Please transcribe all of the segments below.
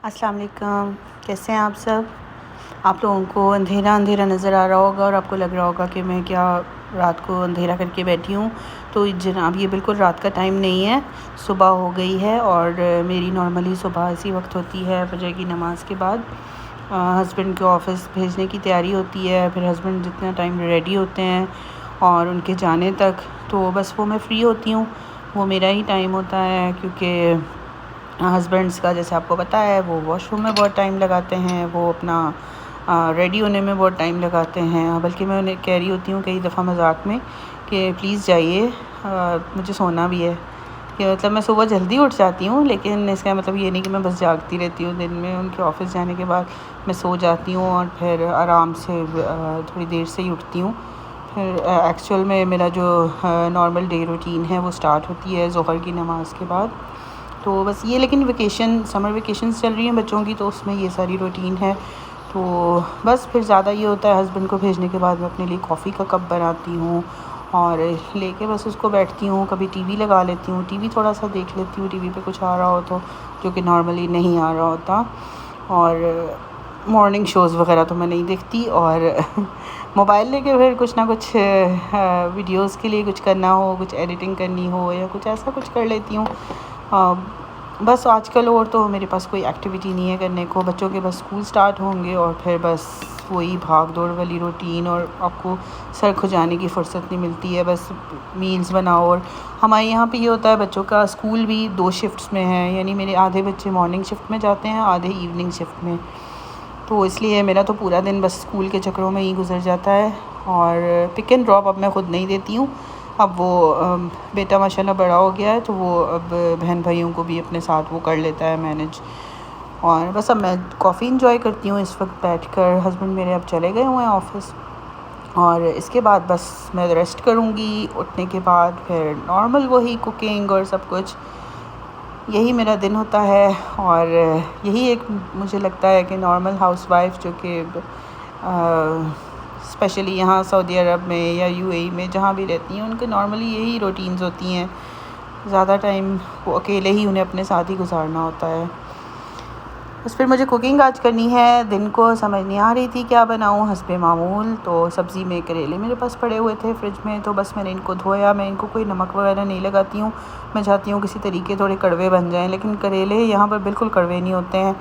अस्सलाम वालेकुम। कैसे हैं आप सब? आप लोगों को अंधेरा अंधेरा नज़र आ रहा होगा और आपको लग रहा होगा कि मैं क्या रात को अंधेरा करके बैठी हूँ। तो जनाब ये बिल्कुल रात का टाइम नहीं है, सुबह हो गई है और मेरी नॉर्मली सुबह इसी वक्त होती है फजर की नमाज़ के बाद। हस्बैंड को ऑफ़िस भेजने की तैयारी होती है, फिर हस्बैंड जितना टाइम रेडी होते हैं और उनके जाने तक तो बस वो मैं फ़्री होती हूँ। वो मेरा ही टाइम होता है क्योंकि हस्बैंड्स का जैसे आपको पता है वो वॉशरूम में बहुत टाइम लगाते हैं, वो अपना रेडी होने में बहुत टाइम लगाते हैं। बल्कि मैं उन्हें कह रही होती हूँ कई दफ़ा मजाक में कि प्लीज़ जाइए, मुझे सोना भी है। कि मतलब मैं सुबह जल्दी उठ जाती हूँ, लेकिन इसका मतलब ये नहीं कि मैं बस जागती रहती हूँ। दिन में उनके ऑफ़िस जाने के बाद मैं सो जाती हूँ और फिर आराम से थोड़ी देर से ही उठती हूँ। फिर एक्चुअल में मेरा जो नॉर्मल डे रूटीन है वो स्टार्ट होती है ज़ोहर की नमाज़ के बाद। तो बस ये, लेकिन समर वेकेशंस चल रही हैं बच्चों की, तो उसमें ये सारी रूटीन है। तो बस फिर ज़्यादा ये होता है, हस्बैंड को भेजने के बाद मैं अपने लिए कॉफ़ी का कप बनाती हूँ और लेके बस उसको बैठती हूँ। कभी टीवी लगा लेती हूँ, टीवी थोड़ा सा देख लेती हूँ, टीवी पे कुछ आ रहा हो तो, जो कि नॉर्मली नहीं आ रहा होता। और मॉर्निंग शोज़ वगैरह तो मैं नहीं देखती। और मोबाइल लेके फिर कुछ ना कुछ वीडियोस के लिए कुछ करना हो, कुछ एडिटिंग करनी हो या कुछ ऐसा कुछ कर लेती हूँ। बस आजकल और तो मेरे पास कोई एक्टिविटी नहीं है करने को। बच्चों के बस स्कूल स्टार्ट होंगे और फिर बस वही भाग दौड़ वाली रूटीन, और आपको सर खुजाने की फ़ुर्सत नहीं मिलती है। बस मील्स बनाओ। और हमारे यहाँ पे ये होता है, बच्चों का स्कूल भी 2 शिफ्ट्स में है, यानी मेरे आधे बच्चे मॉर्निंग शिफ्ट में जाते हैं, आधे इवनिंग शिफ्ट में। तो इसलिए मेरा तो पूरा दिन बस स्कूल के चक्करों में ही गुजर जाता है। और पिक एंड ड्रॉप अब मैं ख़ुद नहीं देती हूँ। अब वो बेटा माशाल्लाह बड़ा हो गया है, तो वो अब बहन भाइयों को भी अपने साथ वो कर लेता है मैनेज। और बस अब मैं कॉफ़ी इंजॉय करती हूँ इस वक्त बैठकर। हस्बैंड मेरे अब चले गए हुए हैं ऑफ़िस, और इसके बाद बस मैं रेस्ट करूँगी। उठने के बाद फिर नॉर्मल वही कुकिंग और सब कुछ, यही मेरा दिन होता है। और यही एक मुझे लगता है कि नॉर्मल हाउसवाइफ जो कि स्पेशली यहाँ सऊदी अरब में या यूएई में जहाँ भी रहती हैं, उनके नॉर्मली यही रूटीन्स होती हैं। ज़्यादा टाइम वो अकेले ही उन्हें अपने साथ ही गुजारना होता है। बस फिर मुझे कुकिंग आज करनी है। दिन को समझ नहीं आ रही थी क्या बनाऊँ हस्बे मामूल। तो सब्ज़ी में करेले मेरे पास पड़े हुए थे फ्रिज में, तो बस मैंने इनको धोया। मैं इनको कोई नमक वगैरह नहीं लगाती हूँ, मैं चाहती हूँ किसी तरीके थोड़े कड़वे बन जाएं, लेकिन करेले यहाँ पर बिल्कुल कड़वे नहीं होते हैं।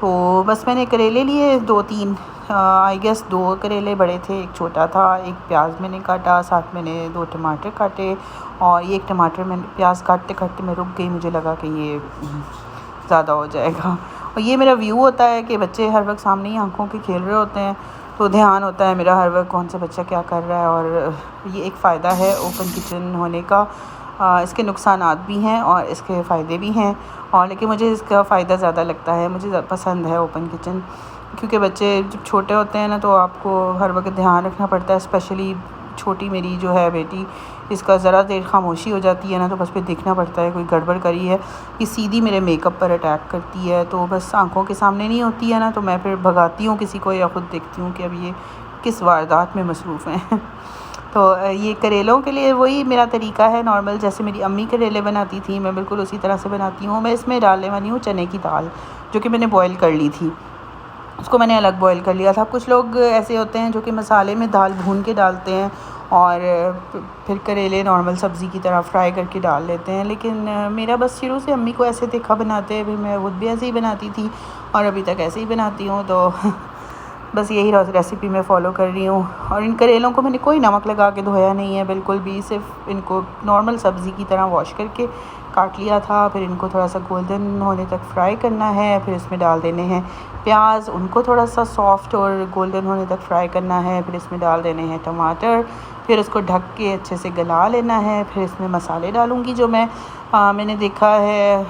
तो बस मैंने करेले लिए 2-3, आई गेस 2 करेले बड़े थे, एक छोटा था। एक प्याज मैंने काटा, साथ मैंने 2 टमाटर काटे, और ये एक टमाटर मैंने प्याज काटते काटते मैं रुक गई, मुझे लगा कि ये ज़्यादा हो जाएगा। और ये मेरा व्यू होता है कि बच्चे हर वक्त सामने ही आंखों के खेल रहे होते हैं, तो ध्यान होता है मेरा हर वक्त कौन सा बच्चा क्या कर रहा है। और ये एक फ़ायदा है ओपन किचन होने का। इसके नुकसानात भी हैं और इसके फ़ायदे भी हैं, और लेकिन मुझे इसका फ़ायदा ज़्यादा लगता है। मुझे पसंद है ओपन किचन, क्योंकि बच्चे जब छोटे होते हैं ना, तो आपको हर वक्त ध्यान रखना पड़ता है। स्पेशली छोटी मेरी जो है बेटी, इसका ज़रा देर खामोशी हो जाती है ना, तो बस फिर देखना पड़ता है कोई गड़बड़ करी है। ये सीधी मेरे मेकअप पर अटैक करती है, तो बस आंखों के सामने नहीं होती है ना, तो मैं फिर भगाती हूँ किसी को, या ख़ुद देखती हूँ कि अब ये किस वारदात में मसरूफ़ हैं। तो ये करेलों के लिए वही मेरा तरीका है नॉर्मल, जैसे मेरी अम्मी करेले बनाती थी, मैं बिल्कुल उसी तरह से बनाती हूँ। मैं इसमें डालने वाली हूँ चने की दाल, जो कि मैंने बॉयल कर ली थी, उसको मैंने अलग बॉयल कर लिया था। कुछ लोग ऐसे होते हैं जो कि मसाले में दाल भून के डालते हैं और फिर करेले नॉर्मल सब्ज़ी की तरह फ्राई करके डाल लेते हैं, लेकिन मेरा बस शुरू से अम्मी को ऐसे देखा बनाते हैं, फिर मैं खुद भी ऐसे ही बनाती थी और अभी तक ऐसे ही बनाती हूँ। तो बस यही रेसिपी मैं फ़ॉलो कर रही हूँ। और इन करेलों को मैंने कोई नमक लगा के धोया नहीं है बिल्कुल भी, सिर्फ इनको नॉर्मल सब्ज़ी की तरह वॉश करके काट लिया था। फिर इनको थोड़ा सा गोल्डन होने तक फ्राई करना है, फिर इसमें डाल देने हैं प्याज, उनको थोड़ा सा सॉफ्ट और गोल्डन होने तक फ्राई करना है। फिर इसमें डाल देने हैं टमाटर, फिर उसको ढक के अच्छे से गला लेना है। फिर इसमें मसाले डालूँगी जो मैंने देखा है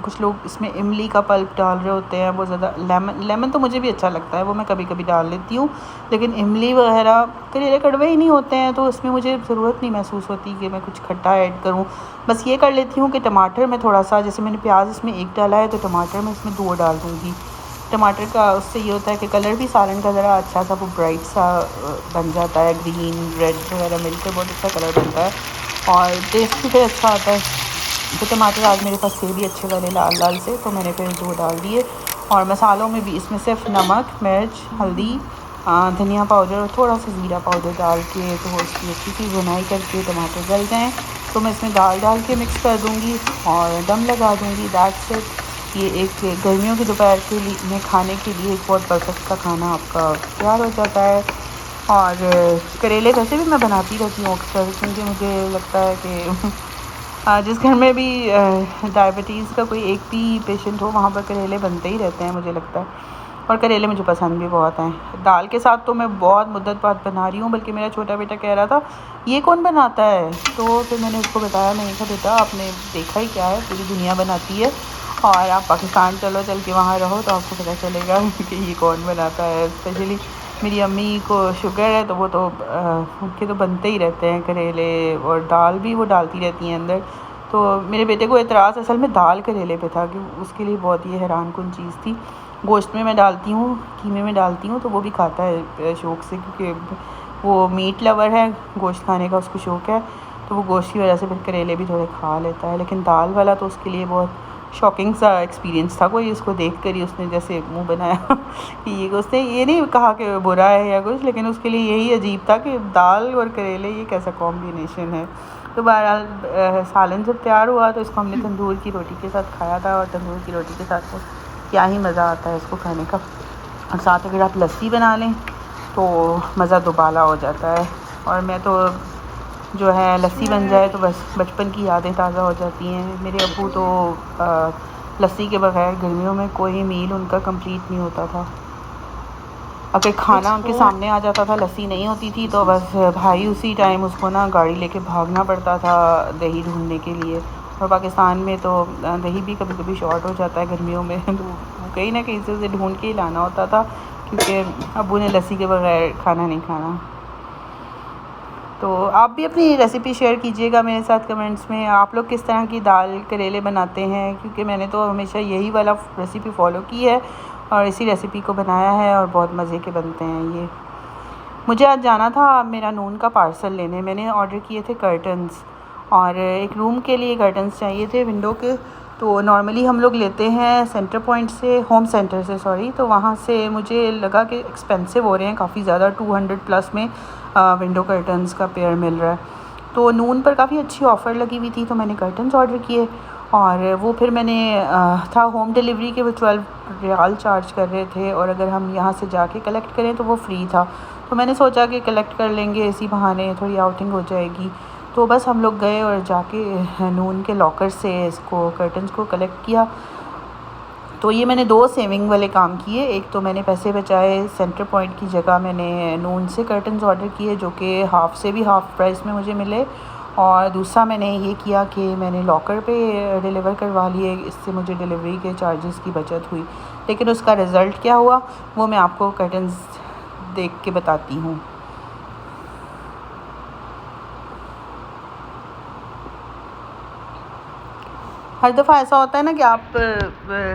कुछ लोग इसमें इमली का पल्प डाल रहे होते हैं, वो ज़्यादा लेमन तो मुझे भी अच्छा लगता है, वो मैं कभी कभी डाल लेती हूँ, लेकिन इमली वगैरह करेले कड़वे ही नहीं होते हैं, तो इसमें मुझे ज़रूरत नहीं महसूस होती कि मैं कुछ खट्टा ऐड करूँ। बस ये कर लेती हूँ कि टमाटर में थोड़ा सा, जैसे मैंने प्याज इसमें 1 डाला है, तो टमाटर मैं इसमें 2 डाल दूँगी। टमाटर का उससे ये होता है कि कलर भी सालन का ज़रा अच्छा सा वो ब्राइट सा बन जाता है, ग्रीन रेड वगैरह मिलकर बहुत अच्छा कलर बनता है और टेस्ट भी फिर अच्छा आता है। तो टमाटर आज मेरे पास थे भी अच्छे वाले लाल लाल से, तो मैंने फिर 2 डाल दिए। और मसालों में भी इसमें सिर्फ नमक, मिर्च, हल्दी, धनिया पाउडर और थोड़ा सा ज़ीरा पाउडर डाल के तो उसकी अच्छी सी भुनाई करके टमाटर गल जाएँ तो मैं इसमें दाल डाल के मिक्स कर दूँगी और दम लगा दूँगी। That's it. ये एक गर्मियों की दोपहर के लिए में खाने के लिए एक बहुत परफेक्ट सा खाना आपका तैयार हो जाता है। और करेले वैसे भी मैं बनाती रहती हूँ अक्सर, क्योंकि मुझे लगता है कि जिस घर में भी डायबिटीज़ का कोई एक भी पेशेंट हो वहाँ पर करेले बनते ही रहते हैं मुझे लगता है। और करेले मुझे पसंद भी बहुत हैं। दाल के साथ तो मैं बहुत मुद्दत बाद बना रही हूँ, बल्कि मेरा छोटा बेटा कह रहा था ये कौन बनाता है, तो फिर मैंने उसको बताया, मैंने कहा बेटा आपने देखा ही क्या है, पूरी दुनिया बनाती है और आप पाकिस्तान चल के वहाँ रहो तो आपको पता चलेगा कि ये कौन बनाता है। स्पेशली मेरी अम्मी को शुगर है तो वो तो उनके तो बनते ही रहते हैं करेले, और दाल भी वो डालती रहती हैं अंदर। तो मेरे बेटे को एतराज़ असल में दाल करेले पे था कि उसके लिए बहुत ही हैरान कुन चीज़ थी। गोश्त में मैं डालती हूँ, कीमे में डालती हूँ तो वो भी खाता है शौक़ से, क्योंकि वो मीट लवर है, गोश्त खाने का उसको शौक़ है, तो वो गोश्त की वजह से फिर करेले भी थोड़े खा लेता है। लेकिन दाल वाला तो उसके लिए बहुत शॉकिंग सा एक्सपीरियंस था। कोई इसको देख कर ही उसने जैसे मुंह बनाया कि ये, उसने ये नहीं कहा कि बुरा है या कुछ, लेकिन उसके लिए यही अजीब था कि दाल और करेले ये कैसा कॉम्बिनेशन है। तो बहरहाल सालन जब तैयार हुआ तो इसको हमने तंदूर की रोटी के साथ खाया था, और तंदूर की रोटी के साथ तो क्या ही मज़ा आता है इसको खाने का। और साथ अगर आप लस्सी बना लें तो मज़ा दुबाला हो जाता है। और मैं तो जो है लस्सी बन जाए तो बस बचपन की यादें ताज़ा हो जाती हैं। मेरे अब्बू तो लस्सी के बगैर गर्मियों में कोई मील उनका कंप्लीट नहीं होता था। अगर खाना उनके सामने आ जाता था, लस्सी नहीं होती थी, तो बस भाई उसी टाइम उसको ना गाड़ी लेके भागना पड़ता था दही ढूंढने के लिए। और पाकिस्तान में तो दही भी कभी कभी शॉर्ट हो जाता है गर्मियों में तो कहीं ना कहीं से उसे ढूंढ के ही लाना होता था, क्योंकि अब्बू ने लस्सी के बगैर खाना नहीं खाना। तो आप भी अपनी रेसिपी शेयर कीजिएगा मेरे साथ कमेंट्स में, आप लोग किस तरह की दाल करेले बनाते हैं, क्योंकि मैंने तो हमेशा यही वाला रेसिपी फ़ॉलो की है और इसी रेसिपी को बनाया है और बहुत मज़े के बनते हैं ये। मुझे आज जाना था मेरा नून का पार्सल लेने। मैंने ऑर्डर किए थे कर्टन्स, और एक रूम के लिए कर्टन्स चाहिए थे विंडो के। तो नॉर्मली हम लोग लेते हैं सेंटर पॉइंट से, होम सेंटर से सॉरी, तो वहाँ से मुझे लगा कि एक्सपेंसिव हो रहे हैं काफ़ी ज़्यादा, 200 प्लस में विंडो कर्टन्स का पेयर मिल रहा है। तो नून पर काफ़ी अच्छी ऑफ़र लगी हुई थी, तो मैंने कर्टन्स ऑर्डर किए। और वो फिर मैंने था होम डिलीवरी के वो 12 रियाल चार्ज कर रहे थे, और अगर हम यहाँ से जाके कलेक्ट करें तो वो फ्री था। तो मैंने सोचा कि कलेक्ट कर लेंगे, इसी बहाने थोड़ी आउटिंग हो जाएगी। तो बस हम लोग गए और जाके नून के लॉकर से इसको कर्टन्स को कलेक्ट किया। तो ये मैंने 2 सेविंग वाले काम किए। एक तो मैंने पैसे बचाए, सेंटर पॉइंट की जगह मैंने नून से कर्टन्स ऑर्डर किए जो कि हाफ़ से भी हाफ़ प्राइस में मुझे मिले। और दूसरा मैंने ये किया कि मैंने लॉकर पे डिलीवर करवा लिए, इससे मुझे डिलीवरी के चार्जेस की बचत हुई। लेकिन उसका रिज़ल्ट क्या हुआ वो मैं आपको कर्टन्स देख के बताती हूँ। हर दफ़ा ऐसा होता है ना कि आप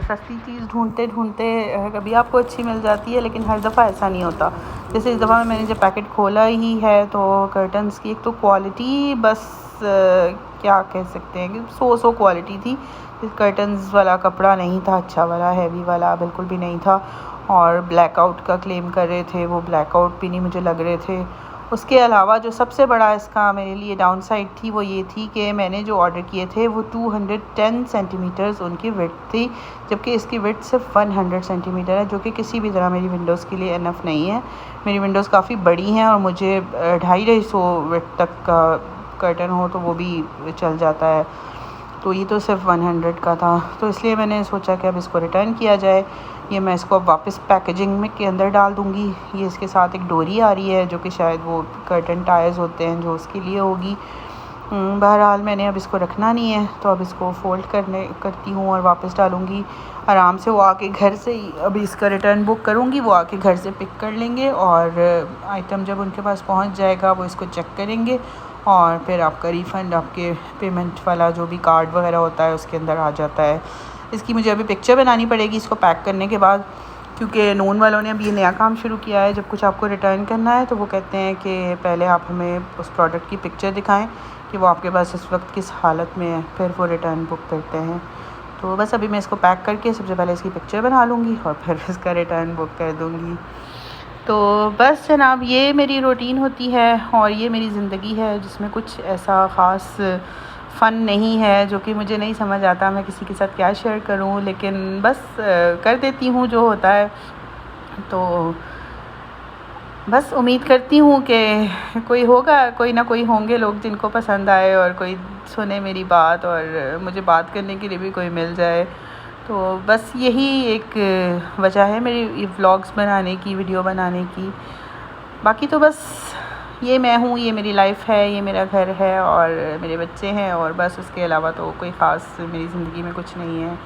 सस्ती चीज़ ढूँढते ढूँढते कभी आपको अच्छी मिल जाती है, लेकिन हर दफ़ा ऐसा नहीं होता। जैसे इस दफ़ा मैंने जब पैकेट खोला ही है तो कर्टन्स की एक तो क्वालिटी बस क्या कह सकते हैं कि सो क्वालिटी थी। कर्टन्स वाला कपड़ा नहीं था अच्छा वाला, हैवी वाला बिल्कुल भी नहीं था। और ब्लैकआउट का क्लेम कर रहे थे, वो ब्लैकआउट भी नहीं मुझे लग रहे थे। उसके अलावा जो सबसे बड़ा इसका मेरे लिए डाउन साइड थी वो ये थी कि मैंने जो ऑर्डर किए थे वो 210 सेंटीमीटर्स उनकी विड्थ थी, जबकि इसकी विड्थ सिर्फ 100 सेंटीमीटर है, जो कि किसी भी तरह मेरी विंडोज़ के लिए इनफ नहीं है। मेरी विंडोज़ काफ़ी बड़ी हैं और मुझे 250 विड्थ तक का कर्टन हो तो वो भी चल जाता है। तो ये तो सिर्फ 100 का था, तो इसलिए मैंने सोचा कि अब इसको रिटर्न किया जाए। ये मैं इसको अब वापस पैकेजिंग में के अंदर डाल दूँगी। ये इसके साथ एक डोरी आ रही है जो कि शायद वो कर्टन टायर्स होते हैं जो उसके लिए होगी। बहरहाल मैंने अब इसको रखना नहीं है, तो अब इसको फ़ोल्ड करती हूँ और वापस डालूँगी आराम से। वो आके घर से ही अभी इसका रिटर्न बुक करूँगी, वो आके घर से पिक कर लेंगे और आइटम जब उनके पास पहुँच जाएगा वो इसको चेक करेंगे और फिर आपका रिफ़ंड आपके पेमेंट वाला जो भी कार्ड वगैरह होता है उसके अंदर आ जाता है। इसकी मुझे अभी पिक्चर बनानी पड़ेगी इसको पैक करने के बाद, क्योंकि नून वालों ने अभी ये नया काम शुरू किया है। जब कुछ आपको रिटर्न करना है तो वो कहते हैं कि पहले आप हमें उस प्रोडक्ट की पिक्चर दिखाएं कि वो आपके पास इस वक्त किस हालत में है, फिर वो रिटर्न बुक करते हैं। तो बस अभी मैं इसको पैक करके सबसे पहले इसकी पिक्चर बना लूँगी और फिर इसका रिटर्न बुक कर दूँगी। तो बस जनाब, ये मेरी रूटीन होती है और ये मेरी ज़िंदगी है जिसमें कुछ ऐसा ख़ास फ़न नहीं है, जो कि मुझे नहीं समझ आता मैं किसी के साथ क्या शेयर करूं, लेकिन बस कर देती हूँ जो होता है। तो बस उम्मीद करती हूँ कि कोई ना कोई होंगे लोग जिनको पसंद आए और कोई सुने मेरी बात और मुझे बात करने के लिए भी कोई मिल जाए। तो बस यही एक वजह है मेरी व्लॉग्स बनाने की, वीडियो बनाने की। बाकी तो बस ये मैं हूँ, ये मेरी लाइफ है, ये मेरा घर है और मेरे बच्चे हैं, और बस उसके अलावा तो कोई ख़ास मेरी ज़िंदगी में कुछ नहीं है।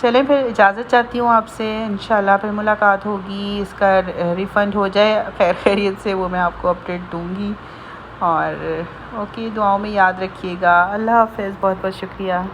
चलें फिर, इजाज़त चाहती हूँ आपसे, इंशाल्लाह फिर मुलाकात होगी। इसका रिफ़ंड हो जाए खैर खैरियत से, वो मैं आपको अपडेट दूँगी। और ओके, दुआओं में याद रखिएगा। अल्लाह हाफ़िज़, बहुत बहुत शुक्रिया।